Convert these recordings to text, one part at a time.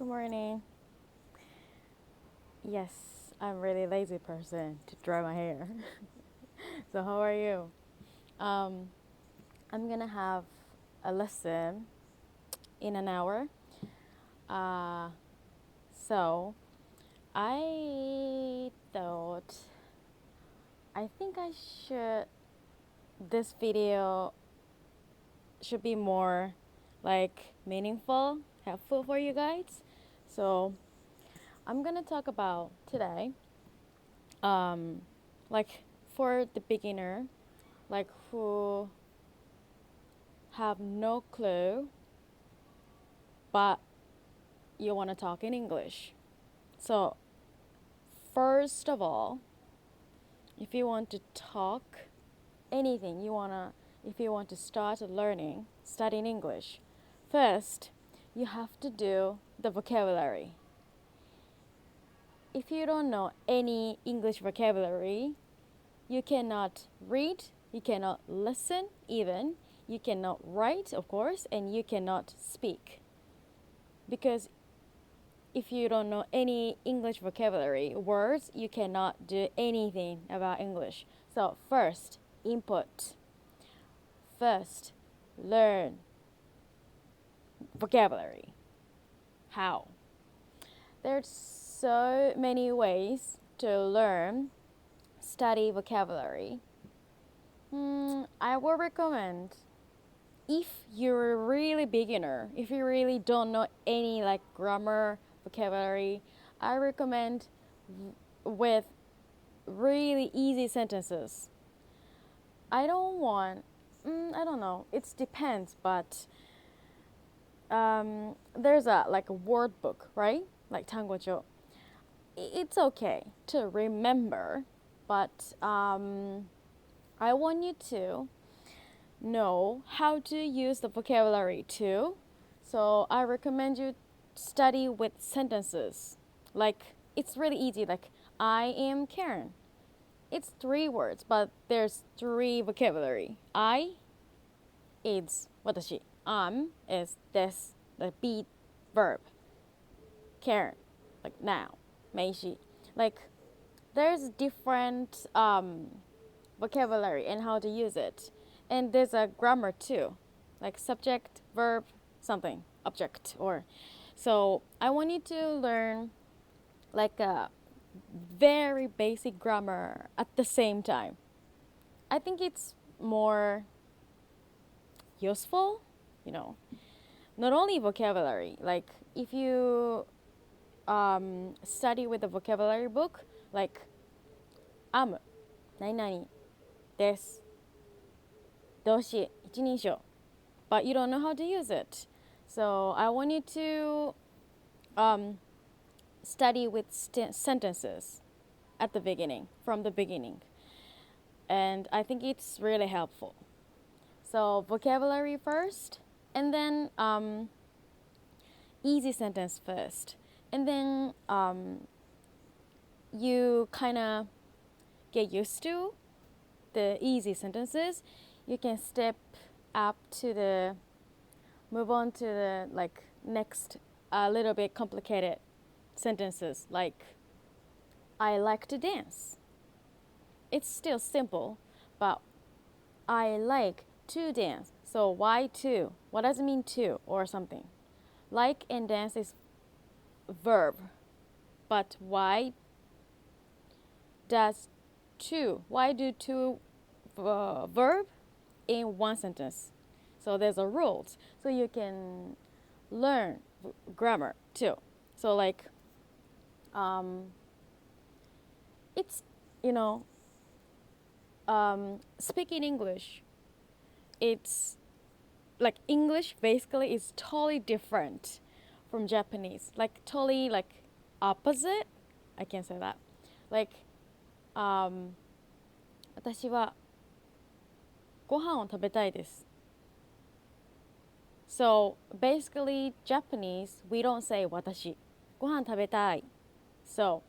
Good morning. Yes, I'm a really lazy person to dry my hair. So how are you? I'm gonna have a lesson in an hour. So I thought this video should be more like meaningful, helpful for you guys. So I'm gonna talk about today, like for the beginner, like who have no clue, but you want to talk in English. So first of all, if you want to talk anything, if you want to start studying English, first you have to do the vocabulary. If you don't know any English vocabulary, you cannot read, you cannot listen even, you cannot write, of course, and you cannot speak. Because if you don't know any English vocabulary words, you cannot do anything about English. So first, input. First, learn vocabulary. How? There's so many ways to study vocabulary. I will recommend, if you're a really beginner, if you really don't know any like grammar, vocabulary, I recommend with really easy sentences. I don't know, it depends, but there's a word book, right? Like tangocho. It's okay to remember, but I want you to know how to use the vocabulary too. So I recommend you study with sentences. Like, it's really easy, like, I am Karen. It's 3 words, but there's 3 vocabulary. I is watashi. Is this, the be verb. Karen, like now. Meishi. Like, there's different vocabulary and how to use it. And there's a grammar too, like subject, verb, something, object, or. So I want you to learn like a very basic grammar at the same time. I think it's more useful, not only vocabulary. Like if you study with a vocabulary book, like am, 何々です。動詞、一人称. But you don't know how to use it. So I want you to study with sentences at the beginning, from the beginning. And I think it's really helpful. So vocabulary first, and then easy sentence first. And then you kind of get used to the easy sentences. You can move on to the next a little bit complicated sentences, like I like to dance. It's still simple, but I like to dance. So why to? What does it mean to or something? Like and dance is verb, but why do two verb in one sentence? So there's a rules, so you can learn grammar too. So it's speaking English, it's like English basically is totally different from Japanese, like totally like opposite. I can't say that. Like 私はご飯を食べたいです。So basically Japanese, we don't say 私。ご飯食べたい。So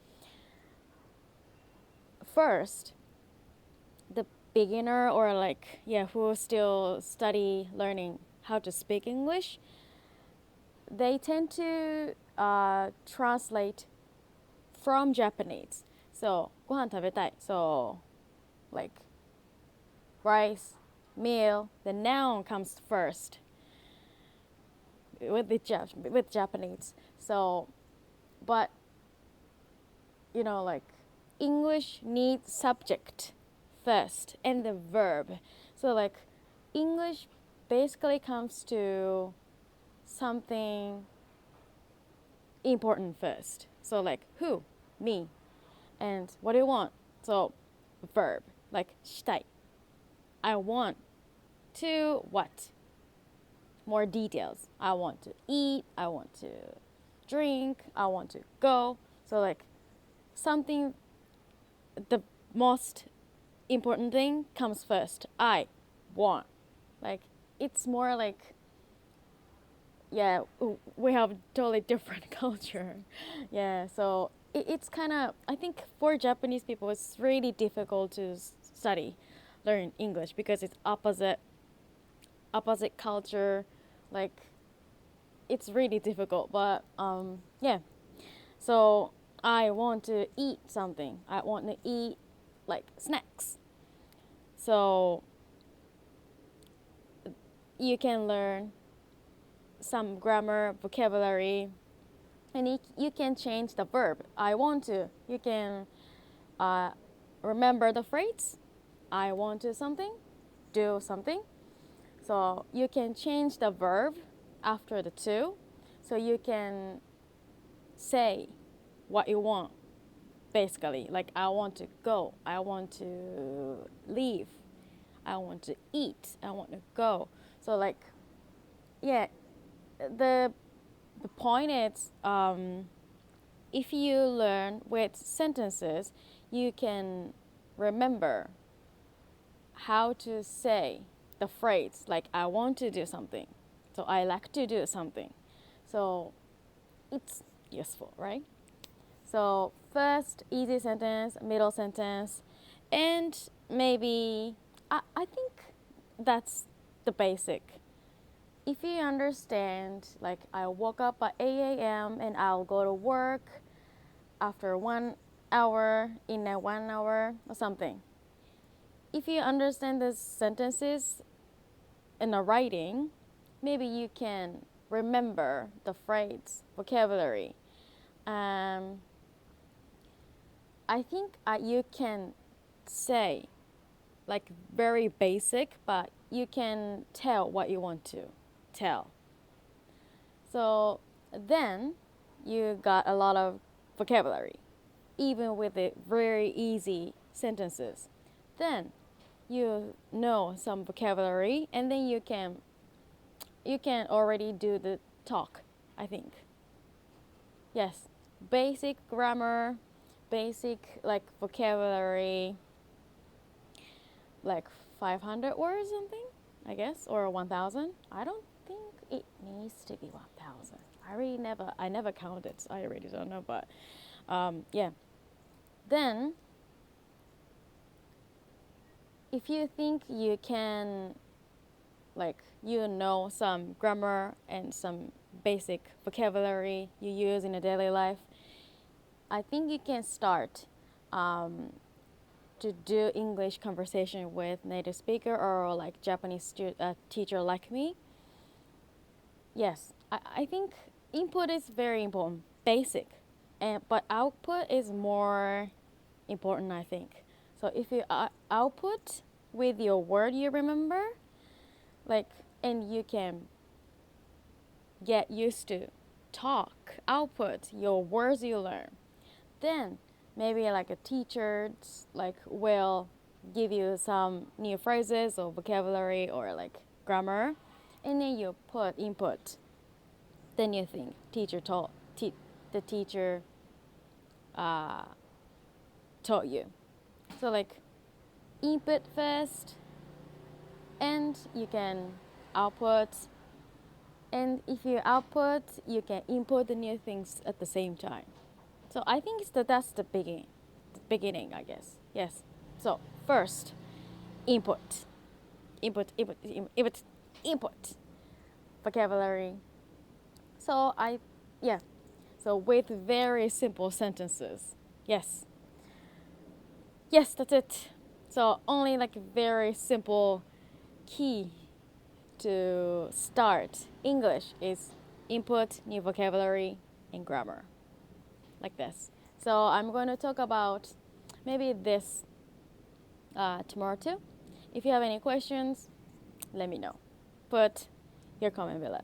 first, the beginner or who still learning how to speak English, they tend to translate from Japanese. So ご飯食べたい. So like rice, meal, the noun comes first with Japanese. So, but you know, like English needs subject first and the verb. So like English basically comes to something important first. So like who? Me. And what do you want? So verb. Like したい. I want to what? More details. I want to eat. I want to drink. I want to go. So like something, the most important thing comes first. I want. Like it's more like, yeah, we have totally different culture. Yeah, so it's kind of, I think for Japanese people, it's really difficult to learn English because it's opposite culture. Like it's really difficult, but yeah. So I want to eat something. I want to eat like snacks. So you can learn some grammar, vocabulary, and you can change the verb. I want to. You can remember the phrase. I want to something, do something. So you can change the verb after the to. So you can say what you want, basically. Like I want to go. I want to leave. I want to eat. I want to go. So like, yeah, the point is, if you learn with sentences, you can remember how to say the phrase, like I want to do something. So I like to do something. So it's useful, right? So first, easy sentence, middle sentence, and maybe, I think that's the basic. If you understand, like I woke up at 8 a.m. and I'll go to work after 1 hour, in a 1 hour or something. If you understand the sentences in the writing, maybe you can remember the phrase, vocabulary. I think you can say like very basic, but you can tell what you want to tell. So then you got a lot of vocabulary, even with the very easy sentences. Then you know some vocabulary, and then you can already do the talk, I think. Yes, basic grammar, basic like vocabulary, like 500 words something, I guess, or 1,000. I don't think it needs to be 1,000. I never counted, so I really don't know, but yeah. Then if you think you can, like, you know some grammar and some basic vocabulary you use in a daily life, I think you can start to do English conversation with native speaker or like Japanese teacher like me. Yes, I think input is very important, basic, but output is more important, I think. So if you output with your word you remember, like, and you can get used to talk, output your words you learn, then maybe like a teacher like will give you some new phrases or vocabulary or like grammar, and then you put input. Then you think the teacher taught you. So like input first, and you can output. And if you output, you can input the new things at the same time. So I think that's the beginning, I guess. Yes. So first, input, vocabulary. So So with very simple sentences. Yes. Yes, that's it. So only like very simple key to start English is input, new vocabulary, and grammar. Like this. So I'm going to talk about maybe this tomorrow too. If you have any questions, let me know. Put your comment below.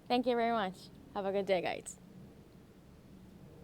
Thank you very much. Have a good day, guys.